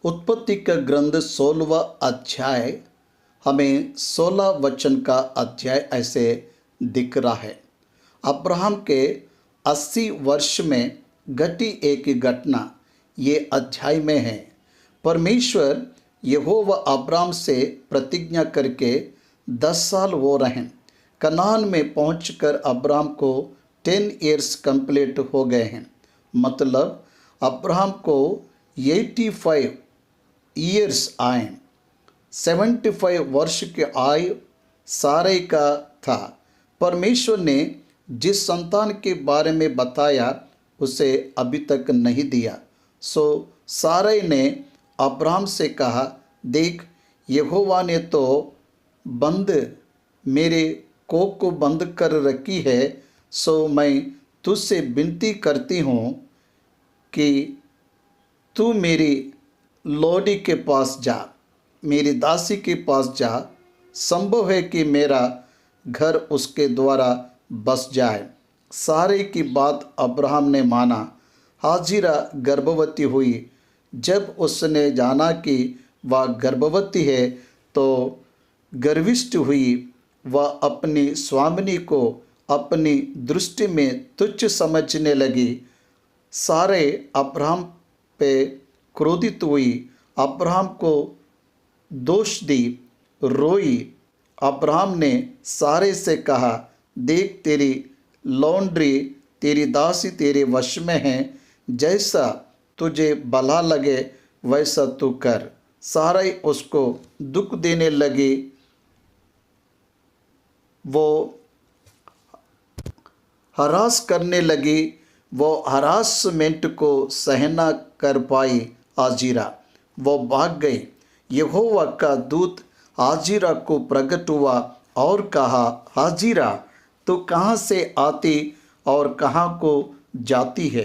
उत्पत्ति का ग्रंथ 16वां अध्याय, हमें 16 वचन का अध्याय ऐसे दिख रहा है। अब्राहम के 80 वर्ष में घटी एक घटना ये अध्याय में है। परमेश्वर यहोवा अब्राहम से प्रतिज्ञा करके 10 साल हो रहे हैं। कनान में पहुंचकर अब्राहम को 10 ईयर्स कंप्लीट हो गए हैं। मतलब अब्राहम को 85 ईयर्स आए। 75 वर्ष की आयु सारे का था। परमेश्वर ने जिस संतान के बारे में बताया उसे अभी तक नहीं दिया। सो सारे ने अब्राहम से कहा, देख, यहोवा ने तो बंद मेरे कोख को बंद कर रखी है। सो मैं तुझसे विनती करती हूँ कि तू मेरी लोडी के पास जा, मेरी दासी के पास जा। संभव है कि मेरा घर उसके द्वारा बस जाए। सारे की बात अब्राहम ने माना। हाजिरा गर्भवती हुई। जब उसने जाना कि वह गर्भवती है तो गर्विष्ठ हुई। वह अपनी स्वामिनी को अपनी दृष्टि में तुच्छ समझने लगी। सारे अब्राहम पे क्रोधित हुई, अब्राहम को दोष दी, रोई। अब्राहम ने सारे से कहा, देख, तेरी लौंड्री, तेरी दासी तेरे वश में है। जैसा तुझे भला लगे वैसा तू कर। सारे उसको दुख देने लगी। वो हरास करने लगी। वो हरासमेंट को सहना कर पाई हाजिरा। वो भाग गई। यहोवा का दूत हाजिरा को प्रकट हुआ और कहा, हाजिरा, तो कहाँ से आती और कहाँ को जाती है?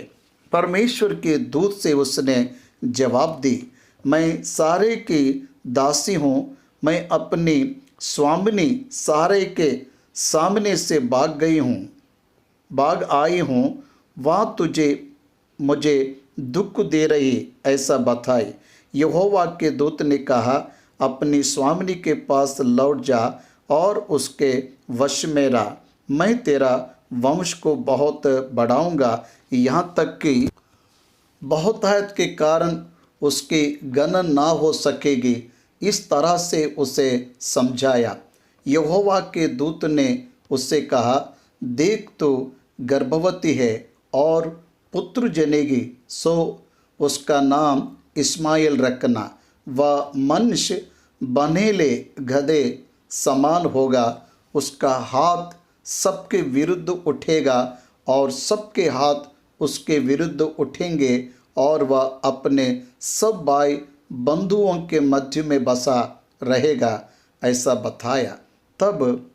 परमेश्वर के दूत से उसने जवाब दी, मैं सारे की दासी हूँ। मैं अपनी स्वामिनी सारे के सामने से भाग आई हूँ। वहाँ तुझे मुझे दुख दे रही ऐसा बताई। यहोवा के दूत ने कहा, अपनी स्वामिनी के पास लौट जा और उसके वश में रह। मैं तेरा वंश को बहुत बढ़ाऊंगा, यहाँ तक कि बहुतायत के कारण उसकी गणना ना हो सकेगी। इस तरह से उसे समझाया। यहोवा के दूत ने उससे कहा, देख, तू गर्भवती है और पुत्र जनेगी। सो उसका नाम इस्माइल रखना। वह मनुष्य बनेले गधे समान होगा। उसका हाथ सबके विरुद्ध उठेगा और सबके हाथ उसके विरुद्ध उठेंगे और वह अपने सब भाई बंधुओं के मध्य में बसा रहेगा, ऐसा बताया। तब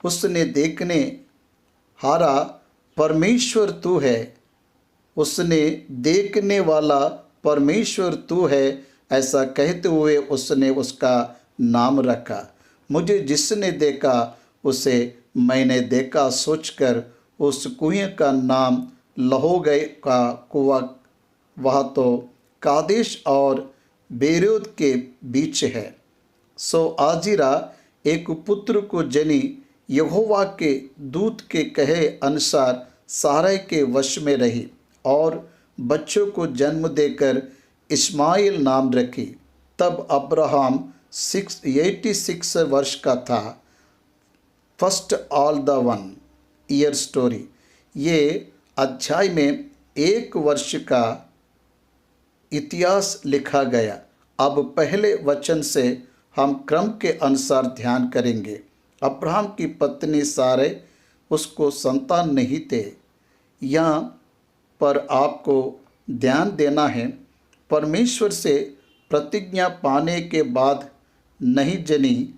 उसने देखने हारा, परमेश्वर तू है। उसने देखने वाला परमेश्वर तू है ऐसा कहते हुए उसने उसका नाम रखा। मुझे जिसने देखा उसे मैंने देखा सोचकर उस कुएं का नाम लहोगै का कुआं, वह तो कादेश और बेरोत के बीच है। सो आजिरा एक पुत्र को जनी। यहोवा के दूत के कहे अनुसार सारे के वश में रही और बच्चों को जन्म देकर इस्माइल नाम रखी। तब अब्राहम 86 वर्ष का था। First all the 1 year story. ये अध्याय में 1 वर्ष का इतिहास लिखा गया। अब पहले वचन से हम क्रम के अनुसार ध्यान करेंगे। अब्राहम की पत्नी सारे, उसको संतान नहीं थे। यहाँ पर आपको ध्यान देना है, परमेश्वर से प्रतिज्ञा पाने के बाद नहीं जनी,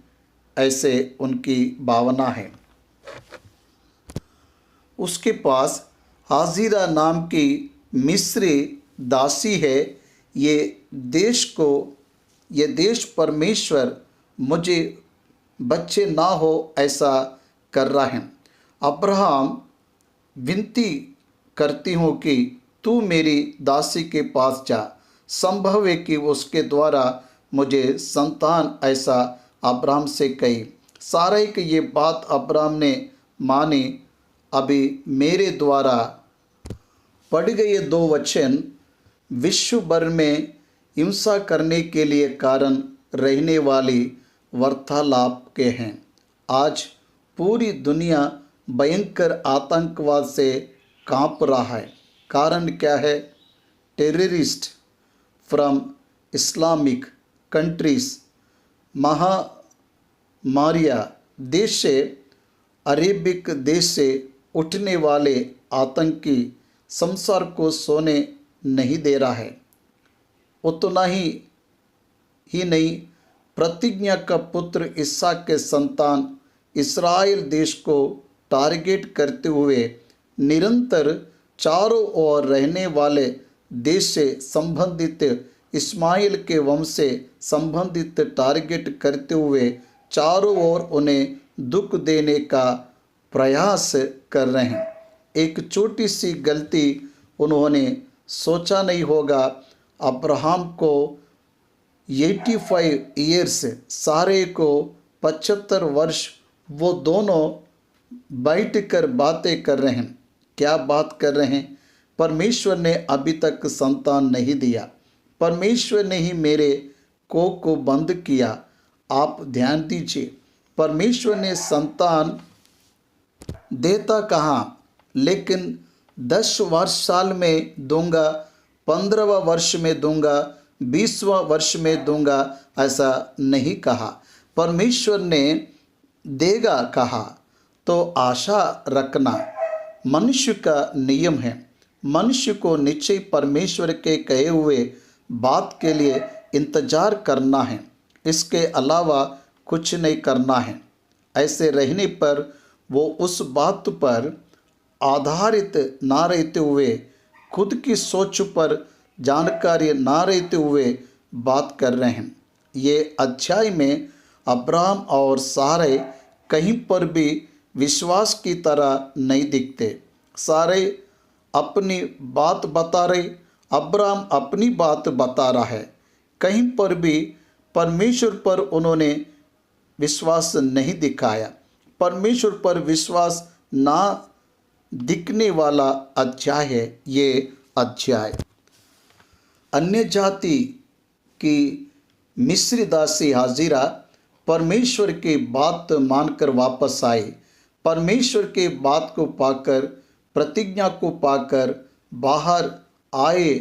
ऐसे उनकी भावना है। उसके पास हाजिरा नाम की मिस्री दासी है। ये देश परमेश्वर मुझे बच्चे ना हो ऐसा कर रहा है। अब्राहम विनती करती हूँ कि तू मेरी दासी के पास जा। संभव है कि उसके द्वारा मुझे संतान ऐसा अब्राहम से कही। सारै की ये बात अब्राहम ने मानी। अभी मेरे द्वारा पढ़ गए 2 वचन विश्व भर में हिंसा करने के लिए कारण रहने वाली वार्तालाप के हैं। आज पूरी दुनिया भयंकर आतंकवाद से कांप रहा है। कारण क्या है? टेररिस्ट फ्रॉम इस्लामिक कंट्रीज, महामारिया देश से, अरेबिक देश से उठने वाले आतंकी संसार को सोने नहीं दे रहा है। उतना ही नहीं, प्रतिज्ञा का पुत्र इसहाक के संतान इस्राएल देश को टारगेट करते हुए निरंतर चारों ओर रहने वाले देश से संबंधित इस्माइल के वंश से संबंधित टारगेट करते हुए चारों ओर उन्हें दुख देने का प्रयास कर रहे हैं। एक छोटी सी गलती उन्होंने सोचा नहीं होगा। अब्राहम को 85 ईयर्स, सारे को 75 वर्ष, वो दोनों बैठ कर बातें कर रहे हैं। क्या बात कर रहे हैं? परमेश्वर ने अभी तक संतान नहीं दिया। परमेश्वर ने ही मेरे कोख को बंद किया। आप ध्यान दीजिए, परमेश्वर ने संतान देता कहाँ, लेकिन 10 साल में दूंगा, 15वां वर्ष में दूंगा, 20वां वर्ष में दूंगा, ऐसा नहीं कहा। परमेश्वर ने देगा कहा तो आशा रखना मनुष्य का नियम है। मनुष्य को निश्चय परमेश्वर के कहे हुए बात के लिए इंतजार करना है, इसके अलावा कुछ नहीं करना है। ऐसे रहने पर वो उस बात पर आधारित ना रहते हुए, खुद की सोच पर जानकारी ना रहते हुए बात कर रहे हैं। ये अध्याय में अब्राहम और सारे कहीं पर भी विश्वास की तरह नहीं दिखते। सारे अपनी बात बता रहे, अब्राहम अपनी बात बता रहा है। कहीं पर भी परमेश्वर पर उन्होंने विश्वास नहीं दिखाया। परमेश्वर पर विश्वास ना दिखने वाला अध्याय है ये अध्याय। अन्य जाति की मिस्री दासी हाजिरा परमेश्वर की बात मानकर वापस आई। परमेश्वर के बात को पाकर, प्रतिज्ञा को पाकर बाहर आए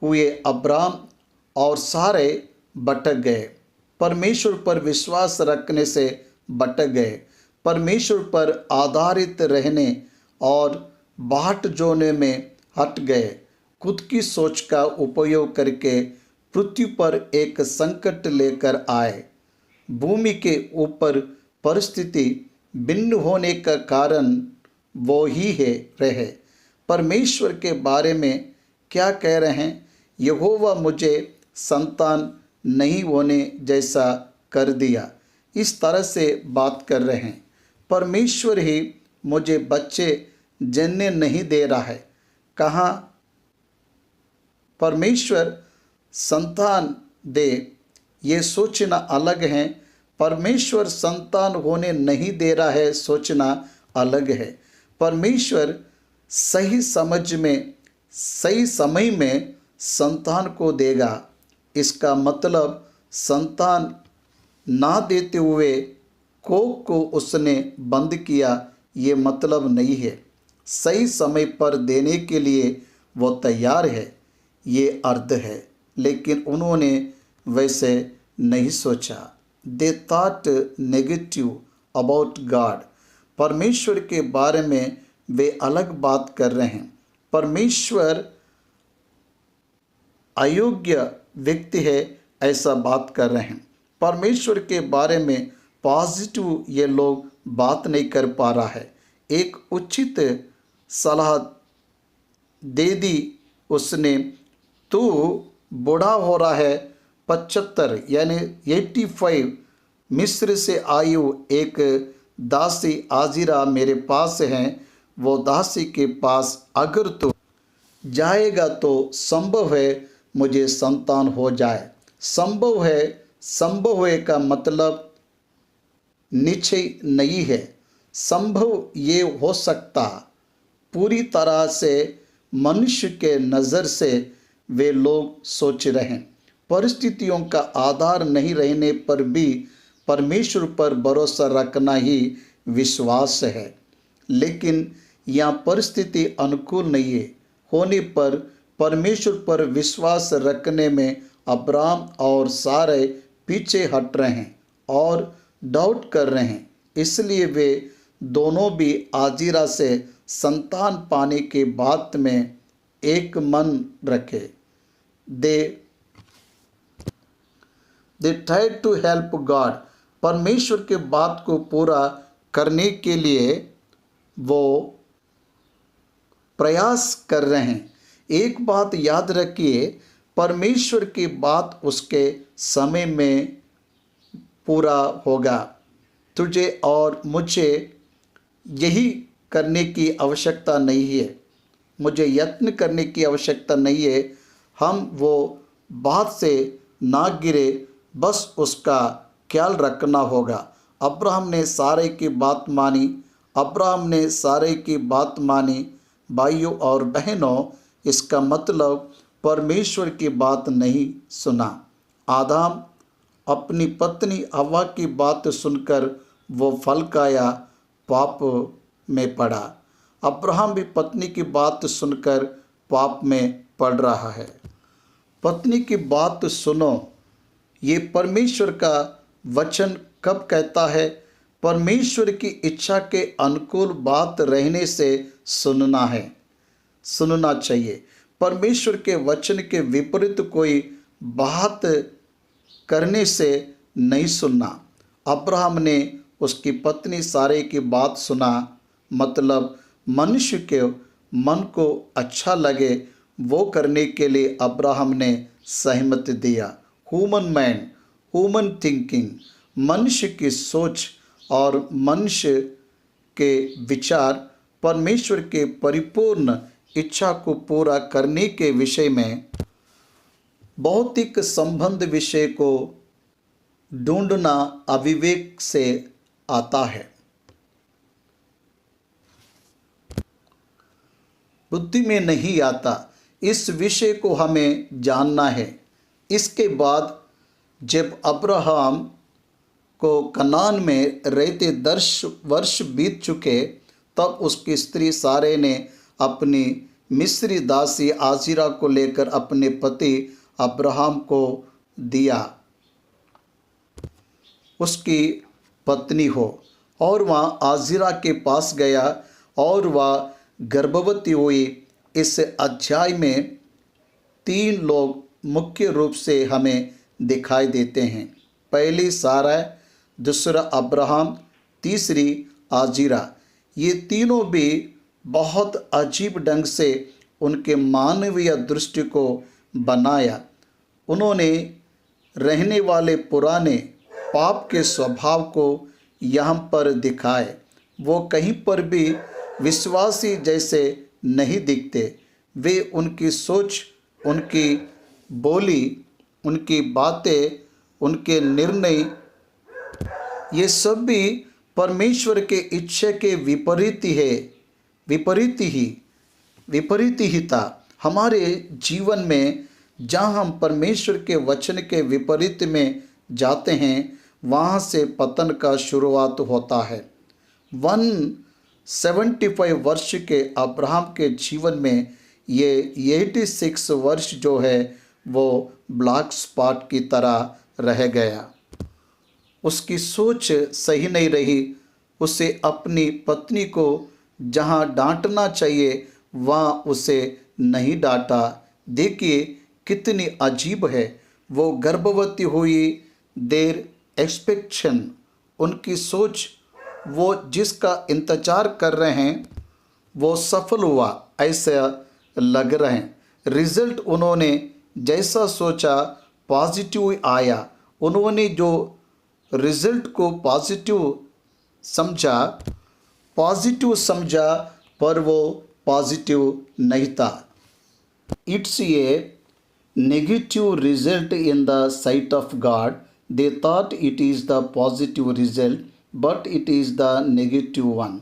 हुए अब्राहम और सारे भटक गए। परमेश्वर पर विश्वास रखने से भटक गए। परमेश्वर पर आधारित रहने और बाट जोड़ने में हट गए। खुद की सोच का उपयोग करके पृथ्वी पर एक संकट लेकर आए। भूमि के ऊपर परिस्थिति भिन्न होने का कारण वो ही है रहे। परमेश्वर के बारे में क्या कह रहे हैं? यहोवा मुझे संतान नहीं होने जैसा कर दिया। इस तरह से बात कर रहे हैं। परमेश्वर ही मुझे बच्चे जनने नहीं दे रहा है। कहाँ परमेश्वर संतान दे, ये सोचना अलग है। परमेश्वर संतान होने नहीं दे रहा है, सोचना अलग है। परमेश्वर सही समझ में, सही समय में संतान को देगा। इसका मतलब संतान ना देते हुए कोख को उसने बंद किया, ये मतलब नहीं है। सही समय पर देने के लिए वो तैयार है, ये अर्थ है। लेकिन उन्होंने वैसे नहीं सोचा। They thought negative about God. परमेश्वर के बारे में वे अलग बात कर रहे हैं। परमेश्वर अयोग्य व्यक्ति है ऐसा बात कर रहे हैं। परमेश्वर के बारे में पॉजिटिव ये लोग बात नहीं कर पा रहा है। एक उचित सलाह दे दी उसने, तू बूढ़ा हो रहा है, 75 यानी 85 मिस्र से आई एक दासी हाजिरा मेरे पास हैं। वो दासी के पास अगर तो जाएगा तो संभव है मुझे संतान हो जाए। संभव है, संभव है का मतलब निश्चय नहीं है। संभव ये हो सकता, पूरी तरह से मनुष्य के नज़र से वे लोग सोच रहे हैं। परिस्थितियों का आधार नहीं रहने पर भी परमेश्वर पर भरोसा रखना ही विश्वास है। लेकिन यहाँ परिस्थिति अनुकूल नहीं है होने पर परमेश्वर पर विश्वास रखने में अब्राहम और सारे पीछे हट रहे हैं और डाउट कर रहे हैं। इसलिए वे दोनों भी आजीरा से संतान पाने की बात में एक मन रखे। They try to help God. परमेश्वर के बात को पूरा करने के लिए वो प्रयास कर रहे हैं। एक बात याद रखिए, परमेश्वर की बात उसके समय में पूरा होगा। तुझे और मुझे यही करने की आवश्यकता नहीं है, मुझे यत्न करने की आवश्यकता नहीं है। हम वो बात से ना गिरे, बस उसका ख्याल रखना होगा। अब्राहम ने सारे की बात मानी। अब्राहम ने सारे की बात मानी। भाइयों और बहनों, इसका मतलब परमेश्वर की बात नहीं सुना। आदम अपनी पत्नी हव्वा की बात सुनकर वो फल खाया, पाप में पड़ा। अब्राहम भी पत्नी की बात सुनकर पाप में पड़ रहा है। पत्नी की बात सुनो, ये परमेश्वर का वचन कब कहता है? परमेश्वर की इच्छा के अनुकूल बात रहने से सुनना है, सुनना चाहिए। परमेश्वर के वचन के विपरीत कोई बात करने से नहीं सुनना। अब्राहम ने उसकी पत्नी सारे की बात सुना, मतलब मनुष्य के मन को अच्छा लगे वो करने के लिए अब्राहम ने सहमत दिया। ह्यूमन माइंड, ह्यूमन थिंकिंग, मनुष्य की सोच और मनुष्य के विचार परमेश्वर के परिपूर्ण इच्छा को पूरा करने के विषय में भौतिक संबंध विषय को ढूंढना अविवेक से आता है, बुद्धि में नहीं आता। इस विषय को हमें जानना है। इसके बाद जब अब्राहम को कनान में रहते 10 वर्ष बीत चुके, तब उसकी स्त्री सारे ने अपनी मिस्री दासी आजीरा को लेकर अपने पति अब्राहम को दिया, उसकी पत्नी हो, और वहाँ आजीरा के पास गया और वह गर्भवती हुई। इस अध्याय में 3 लोग मुख्य रूप से हमें दिखाई देते हैं। पहली सारा, दूसरा अब्राहम, तीसरी आजीरा। ये तीनों भी बहुत अजीब ढंग से उनके मानवीय दृष्टि को बनाया। उन्होंने रहने वाले पुराने पाप के स्वभाव को यहाँ पर दिखाए। वो कहीं पर भी विश्वासी जैसे नहीं दिखते। वे उनकी सोच, उनकी बोली, उनकी बातें, उनके निर्णय, ये सब भी परमेश्वर के इच्छा के विपरीत ही था। हमारे जीवन में जहाँ हम परमेश्वर के वचन के विपरीत में जाते हैं, वहाँ से पतन का शुरुआत होता है। 175 वर्ष के अब्राहम के जीवन में ये 86 वर्ष जो है वो ब्लैक स्पॉट की तरह रह गया। उसकी सोच सही नहीं रही। उसे अपनी पत्नी को जहाँ डांटना चाहिए वहाँ उसे नहीं डांटा। देखिए कितनी अजीब है। वो गर्भवती हुई, देर एक्सपेक्शन, उनकी सोच, वो जिसका इंतजार कर रहे हैं वो सफल हुआ ऐसा लग रहे हैं। रिजल्ट उन्होंने जैसा सोचा पॉजिटिव आया। उन्होंने जो रिजल्ट को पॉजिटिव समझा पर वो पॉजिटिव नहीं था। It's a negative result in the sight of God. They thought it is the positive result, but it is the negative one.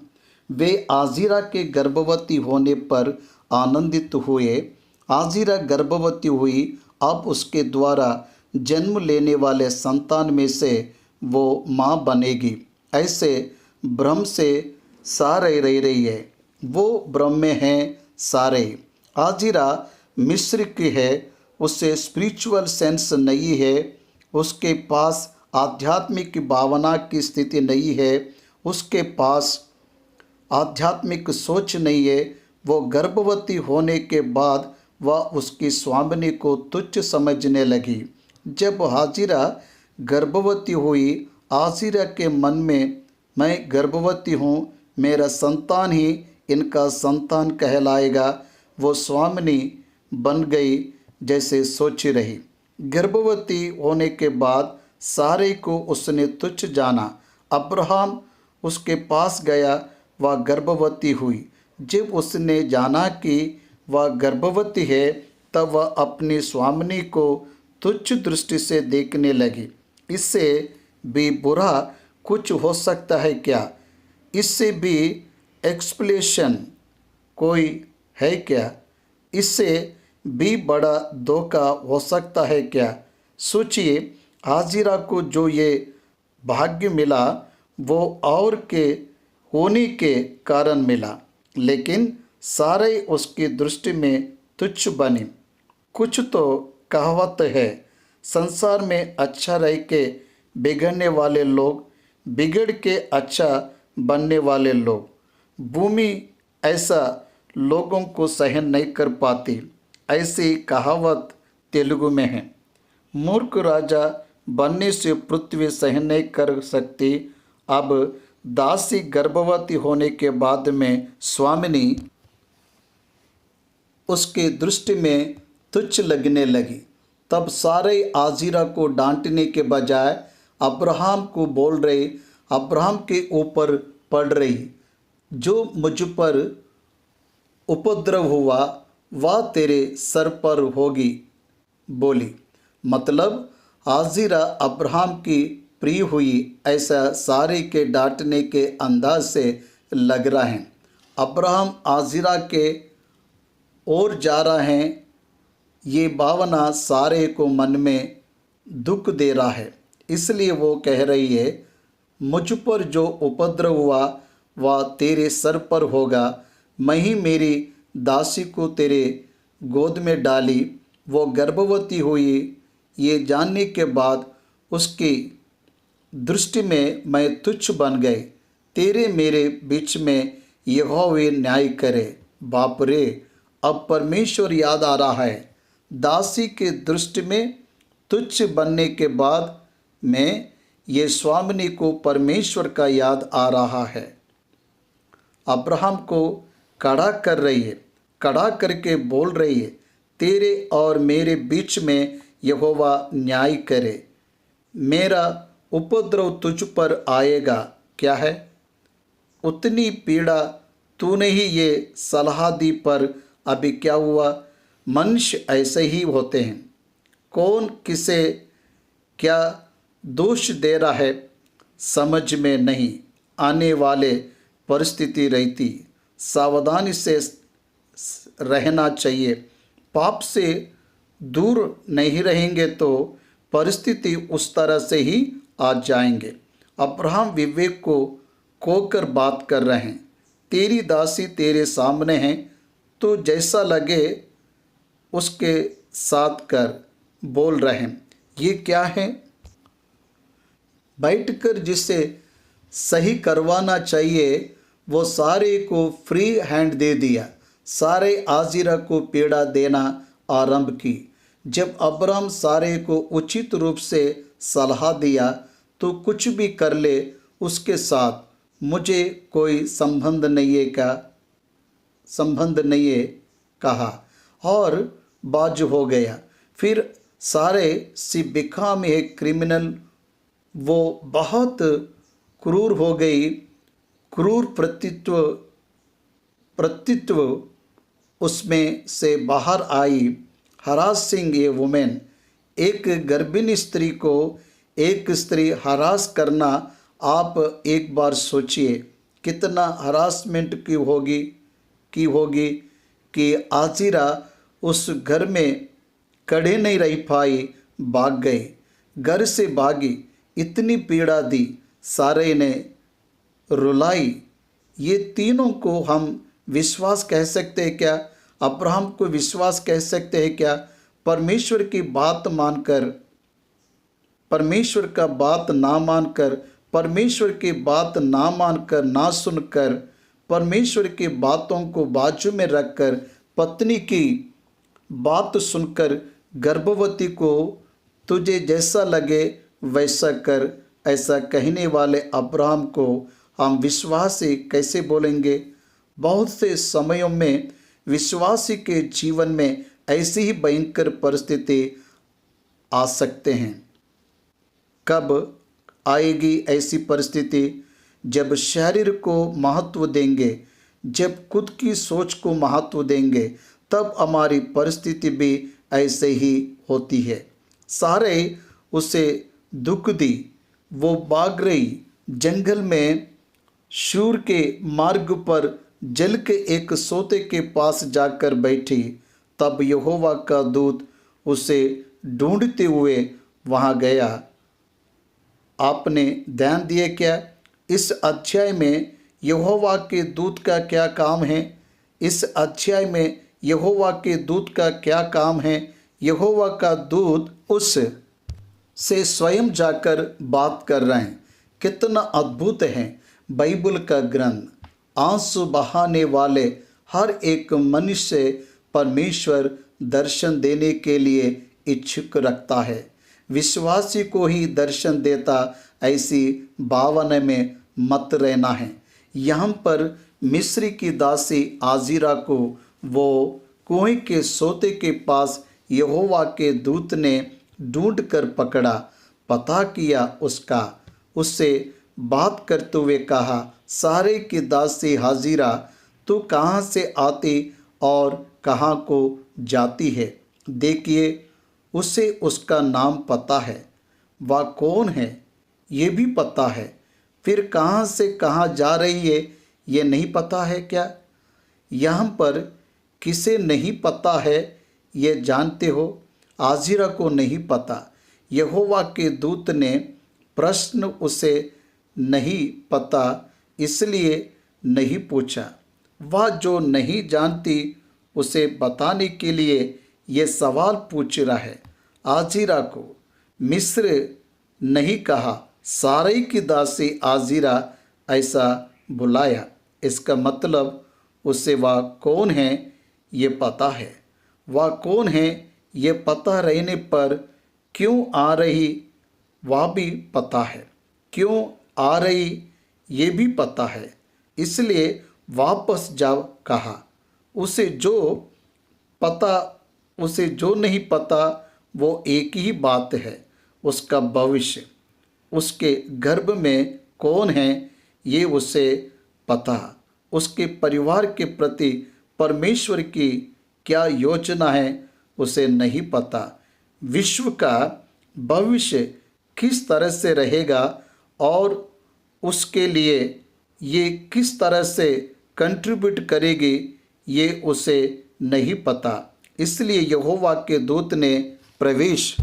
वे आजीरा के गर्भवती होने पर आनंदित हुए। आजीरा गर्भवती हुई, अब उसके द्वारा जन्म लेने वाले संतान में से वो माँ बनेगी। ऐसे भ्रम से सारे रह रही है। वो भ्रम में है सारे। आजीरा मिस्र की है, उसे स्पिरिचुअल सेंस नहीं है, उसके पास आध्यात्मिक भावना की स्थिति नहीं है, उसके पास आध्यात्मिक सोच नहीं है। वो गर्भवती होने के बाद वह उसकी स्वामिनी को तुच्छ समझने लगी। जब हाजिरा गर्भवती हुई, हाजिरा के मन में मैं गर्भवती हूँ, मेरा संतान ही इनका संतान कहलाएगा, वो स्वामिनी बन गई जैसे सोची रही। गर्भवती होने के बाद सारे को उसने तुच्छ जाना। अब्राहम उसके पास गया, वह गर्भवती हुई। जब उसने जाना कि वह गर्भवती है, तब वह अपनी स्वामिनी को तुच्छ दृष्टि से देखने लगी। इससे भी बुरा कुछ हो सकता है क्या? इससे भी एक्सप्लेशन कोई है क्या? इससे भी बड़ा धोखा हो सकता है क्या? सोचिए, हाजिरा को जो ये भाग्य मिला वो और के होने के कारण मिला, लेकिन सारे उसकी दृष्टि में तुच्छ बने। कुछ तो कहावत है, संसार में अच्छा रह के बिगड़ने वाले लोग, बिगड़ के अच्छा बनने वाले लोग। भूमि ऐसा लोगों को सहन नहीं कर पाती, ऐसी कहावत तेलुगु में है। मूर्ख राजा बनने से पृथ्वी सहन नहीं कर सकती। अब दासी गर्भवती होने के बाद में स्वामिनी उसके दृष्टि में तुच्छ लगने लगी। तब सारे आजीरा को डांटने के बजाय अब्राहम को बोल रहे, अब्राहम के ऊपर पड़ रही, जो मुझ पर उपद्रव हुआ वह तेरे सर पर होगी बोली। मतलब आजीरा अब्राहम की प्रिय हुई, ऐसा सारे के डांटने के अंदाज से लग रहा है। अब्राहम आजीरा के ओर जा रहा है, ये भावना सारे को मन में दुख दे रहा है। इसलिए वो कह रही है, मुझ पर जो उपद्रव हुआ वह तेरे सर पर होगा। मैं ही मेरी दासी को तेरे गोद में डाली, वो गर्भवती हुई, ये जानने के बाद उसकी दृष्टि में मैं तुच्छ बन गए। तेरे मेरे बीच में यहोवा न्याय करे। बाप रे, अब परमेश्वर याद आ रहा है। दासी के दृष्टि में तुच्छ बनने के बाद में ये स्वामिनी को परमेश्वर का याद आ रहा है। अब्राहम को खड़ा कर रही है, खड़ा करके बोल रही है, तेरे और मेरे बीच में यहोवा न्याय करे। मेरा उपद्रव तुझ पर आएगा। क्या है? उतनी पीड़ा तूने ही ये सलाह दी, पर अभी क्या हुआ? मनुष्य ऐसे ही होते हैं। कौन किसे क्या दोष दे रहा है समझ में नहीं आने वाले परिस्थिति रहती। सावधानी से रहना चाहिए। पाप से दूर नहीं रहेंगे तो परिस्थिति उस तरह से ही आ जाएंगे। अब्राहम विवेक को खोकर बात कर रहे हैं। तेरी दासी तेरे सामने है, तो जैसा लगे उसके साथ कर बोल रहे हैं। ये क्या है? बैठकर जिसे सही करवाना चाहिए वो सारे को फ्री हैंड दे दिया। सारे आजीरा को पीड़ा देना आरंभ की। जब अब्राहम सारे को उचित रूप से सलाह दिया तो कुछ भी कर ले उसके साथ मुझे कोई संबंध नहीं है कहा और बाज हो गया। फिर सारे सी बिखा में एक क्रिमिनल, वो बहुत क्रूर हो गई। क्रूर प्रतित्व उसमें से बाहर आई। harassing a woman, एक गर्भिणी स्त्री को एक स्त्री हरास करना, आप एक बार सोचिए कितना हरासमेंट की होगी कि आजिरा उस घर में खड़े नहीं रह पाई, भाग गई, घर से भागी, इतनी पीड़ा दी, सारे ने रुलाई। ये तीनों को हम विश्वास कह सकते हैं क्या? अब्राहम को विश्वास कह सकते हैं क्या? परमेश्वर की बात मानकर, परमेश्वर का बात ना मानकर, परमेश्वर की बात ना मानकर, ना सुनकर, परमेश्वर की बातों को बाजू में रखकर, पत्नी की बात सुनकर गर्भवती को तुझे जैसा लगे वैसा कर, ऐसा कहने वाले अब्राहम को हम विश्वासी कैसे बोलेंगे? बहुत से समयों में विश्वासी के जीवन में ऐसी ही भयंकर परिस्थिति आ सकते हैं। कब आएगी ऐसी परिस्थिति? जब शरीर को महत्व देंगे, जब खुद की सोच को महत्व देंगे, तब हमारी परिस्थिति भी ऐसे ही होती है। सारे उसे दुख दी, वो भाग रही, जंगल में शूर के मार्ग पर जल के एक सोते के पास जाकर बैठी। तब यहोवा का दूत उसे ढूंढते हुए वहाँ गया। आपने ध्यान दिए क्या? इस अध्याय में यहोवा के दूत का क्या काम है? इस अध्याय में यहोवा के दूत का क्या काम है? यहोवा का दूत उस से स्वयं जाकर बात कर रहे हैं। कितना अद्भुत है बाइबल का ग्रंथ। आंसू बहाने वाले हर एक मनुष्य परमेश्वर दर्शन देने के लिए इच्छुक रखता है। विश्वासी को ही दर्शन देता, ऐसी भावना में मत रहना है। यहाँ पर मिस्री की दासी आजिरा को वो कुएं के सोते के पास यहोवा के दूत ने ढूंढ कर पकड़ा, पता किया उसका, उससे बात करते हुए कहा, सारे की दासी हाजिरा, तू कहाँ से आती और कहाँ को जाती है? देखिए, उसे उसका नाम पता है, वह कौन है ये भी पता है, फिर कहाँ से कहाँ जा रही है ये नहीं पता है क्या? यहाँ पर किसे नहीं पता है ये जानते हो? आजिरा को नहीं पता। यहोवा के दूत ने प्रश्न उसे नहीं पता इसलिए नहीं पूछा। वह जो नहीं जानती उसे बताने के लिए ये सवाल पूछ रहा है। आजिरा को मिस्र नहीं कहा, सारे की दासी आजिरा ऐसा बुलाया। इसका मतलब उसे वह कौन है ये पता है। वह कौन है ये पता रहने पर क्यों आ रही वह भी पता है, क्यों आ रही ये भी पता है, इसलिए वापस जाओ कहा। उसे जो नहीं पता वो एक ही बात है, उसका भविष्य, उसके गर्भ में कौन है ये उसे पता, उसके परिवार के प्रति परमेश्वर की क्या योजना है उसे नहीं पता, विश्व का भविष्य किस तरह से रहेगा और उसके लिए ये किस तरह से कंट्रीब्यूट करेगी ये उसे नहीं पता। इसलिए यहोवा के दूत ने प्रवेश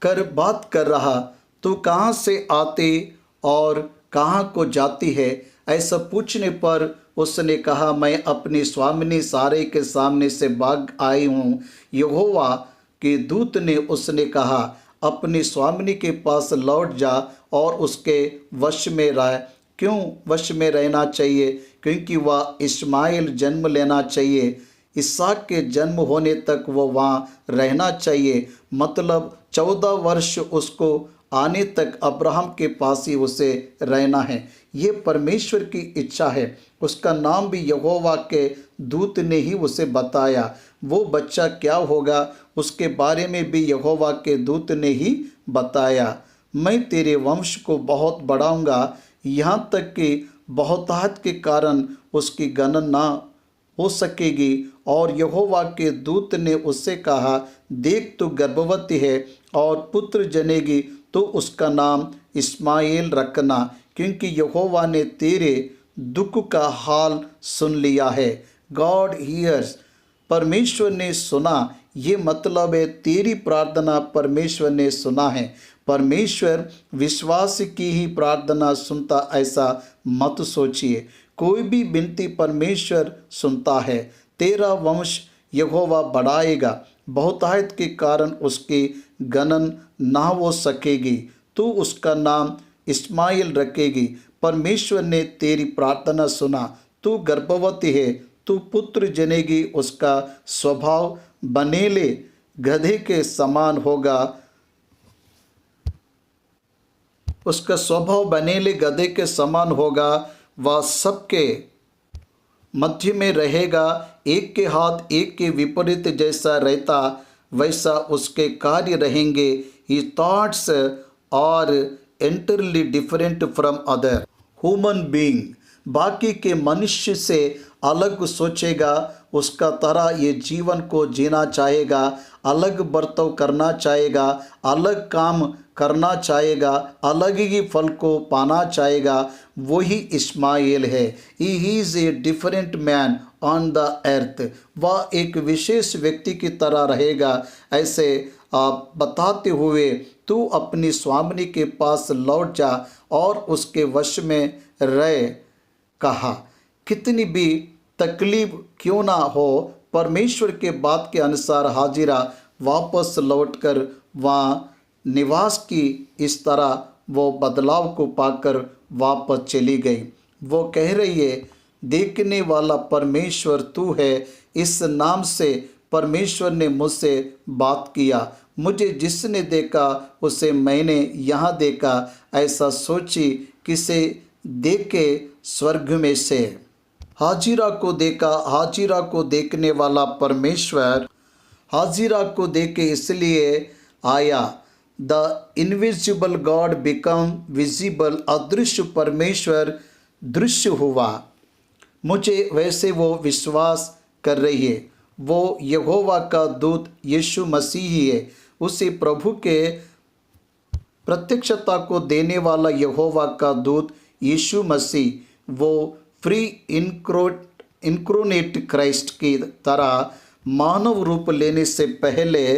कर बात कर रहा, तू कहाँ से आती और कहाँ को जाती है? ऐसा पूछने पर उसने कहा, मैं अपनी स्वामिनी सारे के सामने से भाग आई हूँ। यहोवा के दूत ने उसने कहा, अपनी स्वामिनी के पास लौट जा और उसके वश में रह। क्यों वश में रहना चाहिए? क्योंकि वह इस्माइल जन्म लेना चाहिए, इसहाक के जन्म होने तक वो वहाँ रहना चाहिए। मतलब 14 वर्ष उसको आने तक अब्राहम के पास ही उसे रहना है। ये परमेश्वर की इच्छा है। उसका नाम भी यहोवा के दूत ने ही उसे बताया। वो बच्चा क्या होगा उसके बारे में भी यहोवा के दूत ने ही बताया। मैं तेरे वंश को बहुत बढ़ाऊंगा, यहाँ तक कि बहुतायत के कारण उसकी गणना हो सकेगी। और यहोवा के दूत ने उससे कहा, देख तू गर्भवती है और पुत्र जनेगी, तो उसका नाम इस्माएल रखना, क्योंकि यहोवा ने तेरे दुख का हाल सुन लिया है। गॉड हियर्स, परमेश्वर ने सुना, ये मतलब है तेरी प्रार्थना परमेश्वर ने सुना है। परमेश्वर विश्वास की ही प्रार्थना सुनता ऐसा मत सोचिए। कोई भी विनती परमेश्वर सुनता है। तेरा वंश यहोवा बढ़ाएगा, बहुतायत के कारण उसकी गणन ना हो सकेगी। तू उसका नाम इस्माइल रखेगी। परमेश्वर ने तेरी प्रार्थना सुना। तू गर्भवती है, तू पुत्र जनेगी। उसका स्वभाव बनेले गधे के समान होगा। उसका स्वभाव बनेले गधे के समान होगा। वह सबके मध्य में रहेगा। एक के हाथ एक के विपरीत जैसा रहता, वैसा उसके कार्य रहेंगे। ही thoughts are entirely different from other human being. बाकी के मनुष्य से अलग सोचेगा। उसका तरह ये जीवन को जीना चाहेगा, अलग बर्ताव करना चाहेगा, अलग काम करना चाहेगा, अलग ही फल को पाना चाहेगा। वही इस्माइल है। He is a different man on the earth. वह एक विशेष व्यक्ति की तरह रहेगा। ऐसे आप बताते हुए तू अपनी स्वामिनी के पास लौट जा और उसके वश में रह। कहा, कितनी भी तकलीफ क्यों ना हो, परमेश्वर के बात के अनुसार हाजिरा वापस लौटकर वहाँ निवास की। इस तरह वो बदलाव को पाकर वापस चली गई। वो कह रही है, देखने वाला परमेश्वर तू है। इस नाम से परमेश्वर ने मुझसे बात किया। मुझे जिसने देखा उसे मैंने यहाँ देखा। ऐसा सोची किसे देखे स्वर्ग में से। हाजिरा को देखा। हाजिरा को देखने वाला परमेश्वर हाजिरा को देखे इसलिए आया। The invisible God become visible. अदृश्य परमेश्वर दृश्य हुआ। मुझे वैसे वो विश्वास कर रही है। वो यहोवा का दूत यीशु मसीह ही है। उसी प्रभु के प्रत्यक्षता को देने वाला यहोवा का दूत यीशु मसीह, वो फ्री इनक्रोनेट क्राइस्ट की तरह मानव रूप लेने से पहले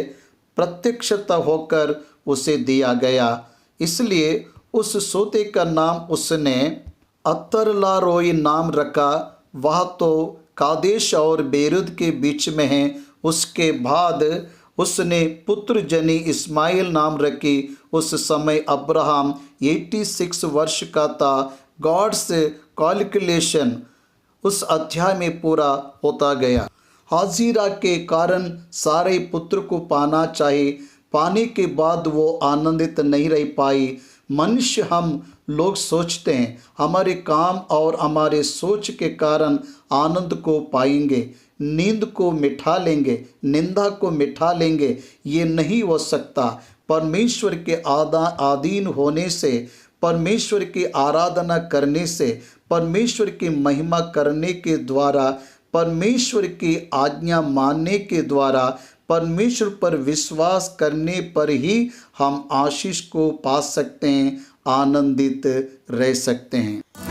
प्रत्यक्षता होकर उसे दिया गया। इसलिए उस सोते का नाम उसने अतरलारोई नाम रखा। वह तो कादेश और बेरुद के बीच में है। उसके बाद उसने पुत्र जनी इस्माइल नाम रखी। उस समय अब्राहम 86 वर्ष का था। गॉड्स कैलकुलेशन उस अध्याय में पूरा होता गया। हाजिरा के कारण सारे पुत्र को पाना चाहिए। पाने के बाद वो आनंदित नहीं रह पाई। मनुष्य हम लोग सोचते हैं हमारे काम और हमारे सोच के कारण आनंद को पाएंगे, नींद को मिटा लेंगे, निंदा को मिटा लेंगे। ये नहीं हो सकता। परमेश्वर के अधीन होने से, परमेश्वर की आराधना करने से, परमेश्वर की महिमा करने के द्वारा, परमेश्वर की आज्ञा मानने के द्वारा, परमेश्वर पर विश्वास करने पर ही हम आशीष को पा सकते हैं, आनंदित रह सकते हैं।